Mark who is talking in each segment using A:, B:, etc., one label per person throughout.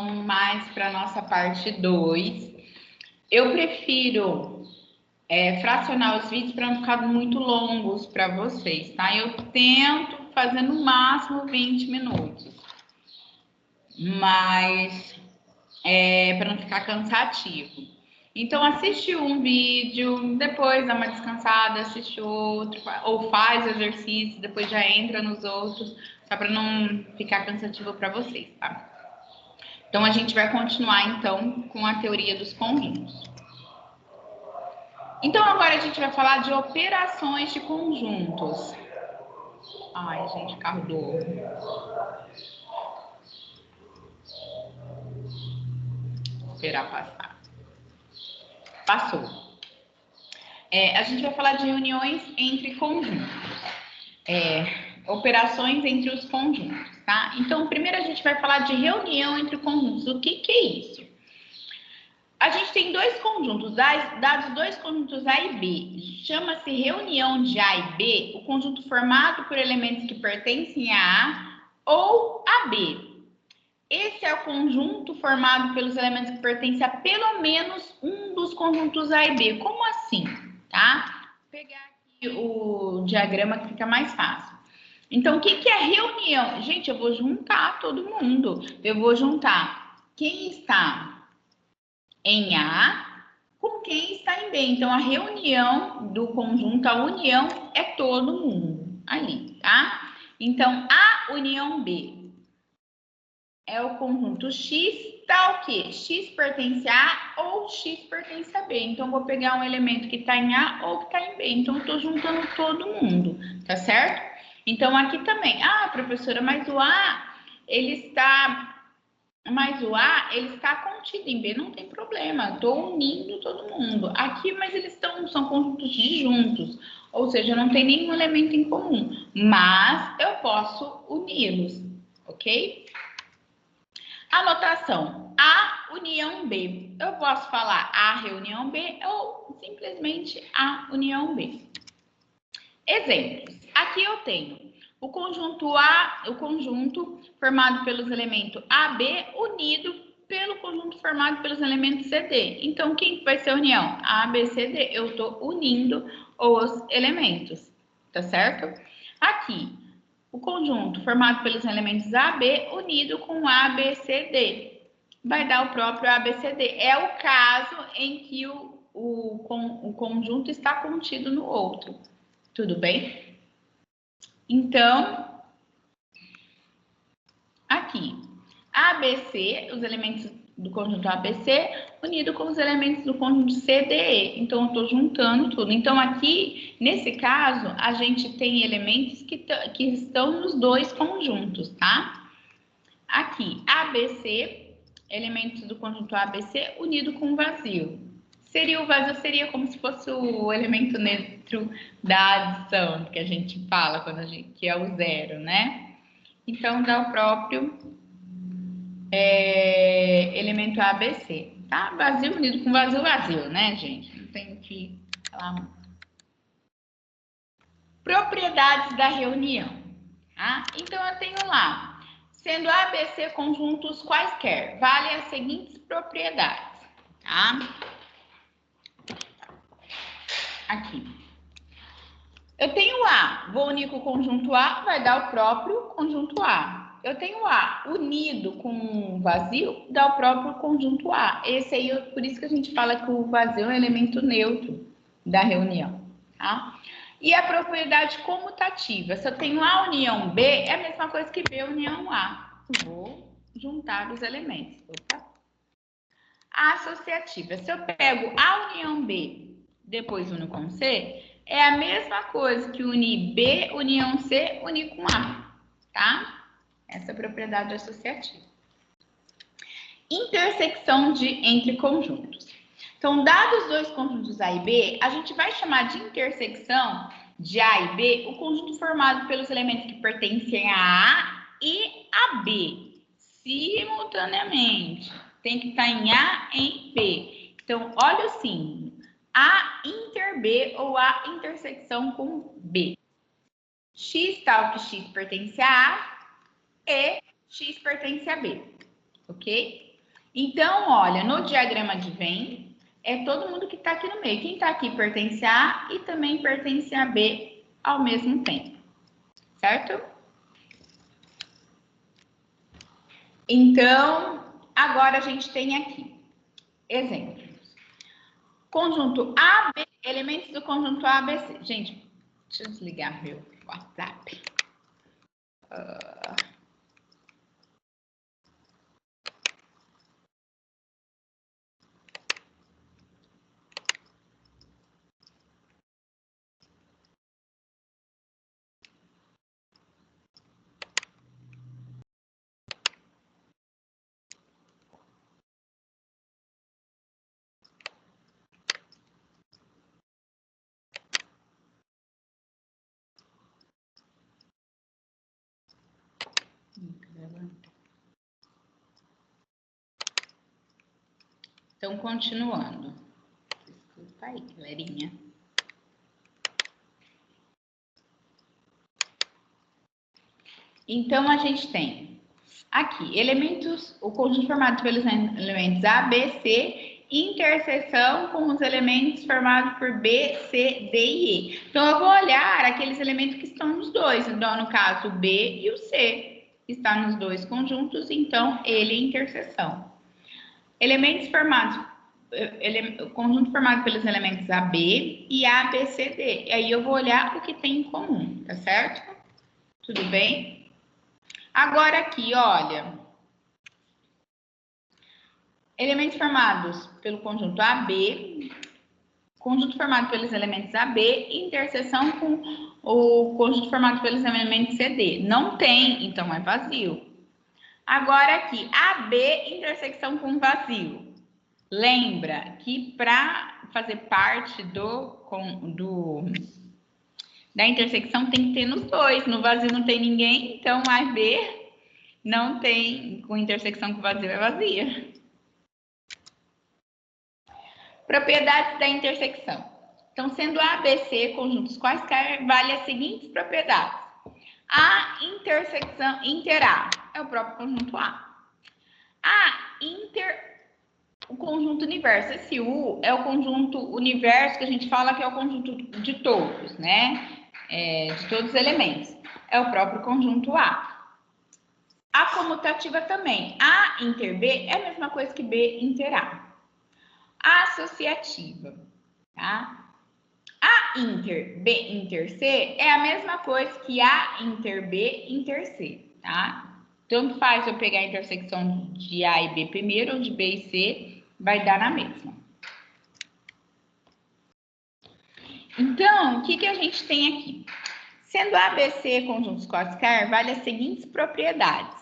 A: mais para a nossa parte 2. Eu prefiro fracionar os vídeos para não ficar muito longos para vocês, tá? Eu tento fazer no máximo 20 minutos, mas para não ficar cansativo. Então, assiste um vídeo, depois dá uma descansada, assiste outro, ou faz o exercício, depois já entra nos outros, só para não ficar cansativo para vocês, tá? Então, a gente vai continuar, então, com a teoria dos conjuntos. Então, agora a gente vai falar de operações de conjuntos. Ai, gente, carro do ovo. Esperar passar. Passou. A gente vai falar de reuniões entre conjuntos. Operações entre os conjuntos, tá? Então, primeiro a gente vai falar de reunião entre conjuntos. O que é isso? A gente tem dois conjuntos, dados dois conjuntos A e B. Chama-se reunião de A e B, o conjunto formado por elementos que pertencem a A ou a B. Esse é o conjunto formado pelos elementos que pertencem a pelo menos um dos conjuntos A e B. Como assim? Tá? Vou pegar aqui o diagrama que fica mais fácil. Então, o que é reunião? Gente, eu vou juntar todo mundo. Eu vou juntar quem está em A com quem está em B. Então, a reunião do conjunto, a união, é todo mundo ali, tá? Então, A união B é o conjunto X, tá o quê? X pertence a A ou X pertence a B. Então, vou pegar um elemento que está em A ou que está em B. Então, eu estou juntando todo mundo, tá certo? Então, aqui também. Ah, professora, mas o A, ele está contido em B, não tem problema. Estou unindo todo mundo. Aqui, mas eles são conjuntos disjuntos. Ou seja, não tem nenhum elemento em comum. Mas eu posso uni-los, ok? Anotação: A união B. Eu posso falar A reunião B ou simplesmente A união B. Exemplos. Aqui eu tenho o conjunto A, o conjunto formado pelos elementos AB unido pelo conjunto formado pelos elementos CD. Então, quem vai ser a união? A, B, C, D. Eu estou unindo os elementos, tá certo? Aqui, o conjunto formado pelos elementos AB unido com A, B, C, D. Vai dar o próprio A, B, C, D. É o caso em que o conjunto está contido no outro. Tudo bem? Então, aqui, ABC, os elementos do conjunto ABC, unido com os elementos do conjunto CDE. Então, eu estou juntando tudo. Então, aqui, nesse caso, a gente tem elementos que estão nos dois conjuntos, tá? Aqui, ABC, elementos do conjunto ABC, unido com vazio. O vazio seria como se fosse o elemento neutro da adição, que a gente fala, que é o zero, né? Então, dá o próprio elemento ABC, tá? Vazio unido com vazio, vazio, né, gente? Não tem que falar muito. Propriedades da reunião, tá? Então, eu tenho lá, sendo ABC conjuntos quaisquer, vale as seguintes propriedades, tá? Aqui. Eu tenho A, vou unir com o conjunto A, vai dar o próprio conjunto A. Eu tenho A unido com vazio, dá o próprio conjunto A. Esse aí, por isso que a gente fala que o vazio é um elemento neutro da reunião, tá? E a propriedade comutativa. Se eu tenho A união B, é a mesma coisa que B união A. Vou juntar os elementos. Opa. A associativa. Se eu pego A união B, depois uno com C, é a mesma coisa que unir B união C, unir com A, tá? Essa é a propriedade associativa. Intersecção entre conjuntos. Então, dados dois conjuntos A e B, a gente vai chamar de intersecção de A e B o conjunto formado pelos elementos que pertencem a A e a B, simultaneamente. Tem que estar em A e em B. Então, olha o símbolo. A inter B ou A intersecção com B. X tal que X pertence a A e X pertence a B. ok? Então, olha, no diagrama de Venn, é todo mundo que está aqui no meio. Quem está aqui pertence a A e também pertence a B ao mesmo tempo, certo? Então, agora a gente tem aqui exemplos. Conjunto AB, elementos do conjunto ABC. Gente, deixa eu desligar meu WhatsApp. Então, continuando. Desculpa aí, galerinha. Então, a gente tem aqui elementos, o conjunto formado pelos elementos A, B, C, interseção com os elementos formados por B, C, D e E. Então, eu vou olhar aqueles elementos que estão nos dois. Então, no caso, o B e o C está nos dois conjuntos, então ele é interseção. Elementos formados, conjunto formado pelos elementos AB e A, B, C, D. E aí eu vou olhar o que tem em comum, tá certo? Tudo bem? Agora aqui, olha. Elementos formados pelo conjunto AB, conjunto formado pelos elementos AB, interseção com o conjunto formado pelos elementos CD. Não tem, então é vazio. Agora aqui, AB, intersecção com vazio. Lembra que para fazer parte da intersecção tem que ter nos dois. No vazio não tem ninguém, então AB não tem, com intersecção com vazio é vazia. Propriedades da intersecção. Então, sendo A, B, C conjuntos quaisquer, vale as seguintes propriedades. A intersecção inter-A é o próprio conjunto A. O conjunto universo. Esse U é o conjunto universo que a gente fala que é o conjunto de todos, né? De todos os elementos. É o próprio conjunto A. A comutativa também. A inter B é a mesma coisa que B inter A. A associativa, tá? A inter B inter C é a mesma coisa que A inter B inter C, tá? Tanto faz eu pegar a intersecção de A e B primeiro ou de B e C, vai dar na mesma. Então, o que a gente tem aqui? Sendo A, B, C conjuntos quaisquer, vale as seguintes propriedades,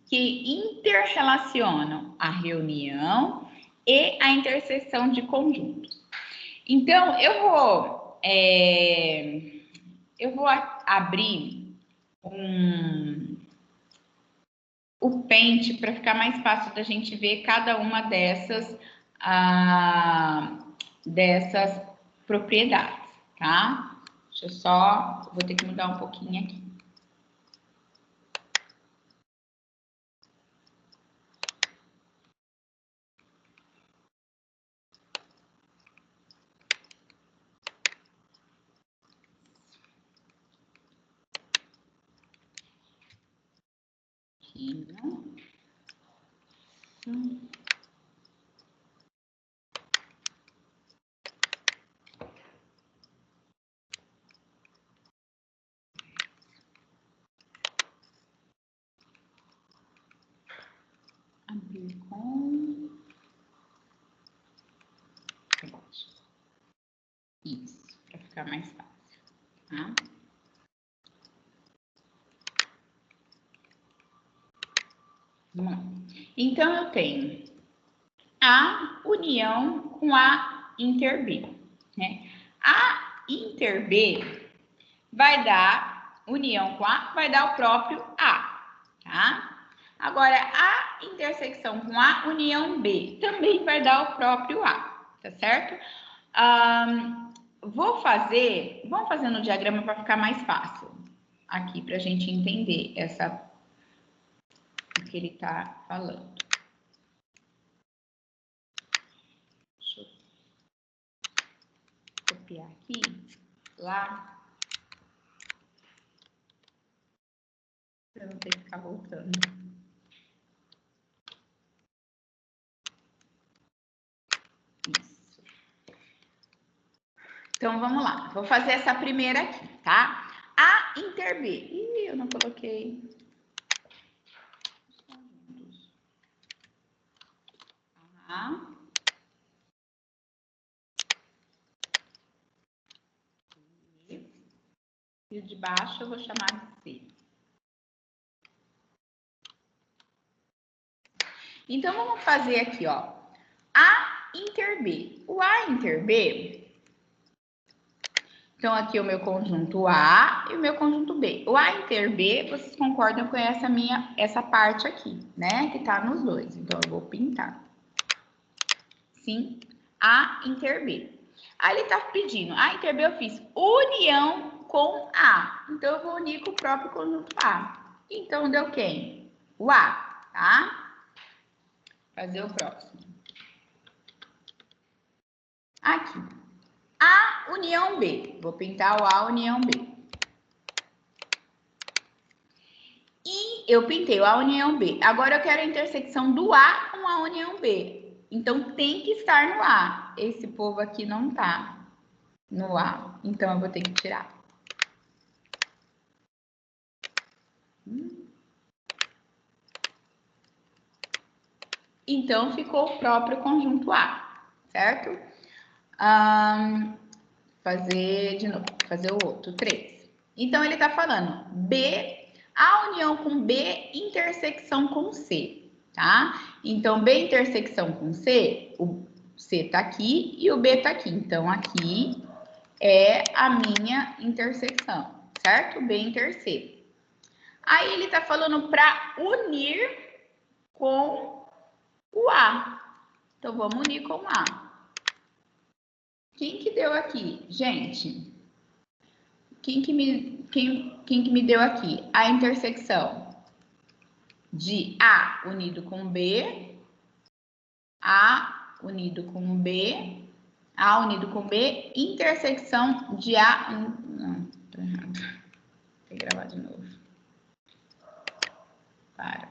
A: que interrelacionam a reunião e a interseção de conjuntos. Então, eu vou abrir o Paint para ficar mais fácil da gente ver cada uma dessas propriedades, tá? Deixa eu só, vou ter que mudar um pouquinho aqui. Abrir com isso, para ficar mais fácil, tá? Vamos lá. Então, eu tenho A união com A inter B, né? A inter B vai dar união com A, vai dar o próprio A, tá? Agora, A intersecção com A união B também vai dar o próprio A, tá certo? Vamos fazer no diagrama para ficar mais fácil aqui para a gente entender o que ele está falando. copiar aqui, lá, para não ter que ficar voltando. Isso. Então, vamos lá. Vou fazer essa primeira aqui, tá? A inter B. Ih, eu não coloquei. A. E o de baixo eu vou chamar de C. Então, vamos fazer aqui, ó. A inter B. O A inter B. Então, aqui o meu conjunto A e o meu conjunto B. O A inter B, vocês concordam com essa parte aqui, né? Que tá nos dois. Então, eu vou pintar. Sim, A inter B. Aí ele tá pedindo, A inter B eu fiz união com A. Então, eu vou unir com o próprio conjunto A. Então, deu quem? O A, tá? Fazer o próximo. Aqui. A união B. Vou pintar o A união B. E eu pintei o A união B. Agora eu quero a intersecção do A com a união B. Então tem que estar no A. Esse povo aqui não tá no A. Então eu vou ter que tirar. Então ficou o próprio conjunto A, certo? Fazer de novo, fazer o outro, 3. Então, ele tá falando B, a união com B, intersecção com C, tá? Então, B intersecção com C, o C tá aqui e o B tá aqui. Então, aqui é a minha intersecção, certo? B inter C. Aí, ele tá falando para unir com o A. Então, vamos unir com o A. Quem que deu aqui? Gente, quem que me deu aqui? A intersecção de A unido com B, A unido com B, A unido com B, intersecção de A... Não, tô errado. Tem que gravar de novo. Para.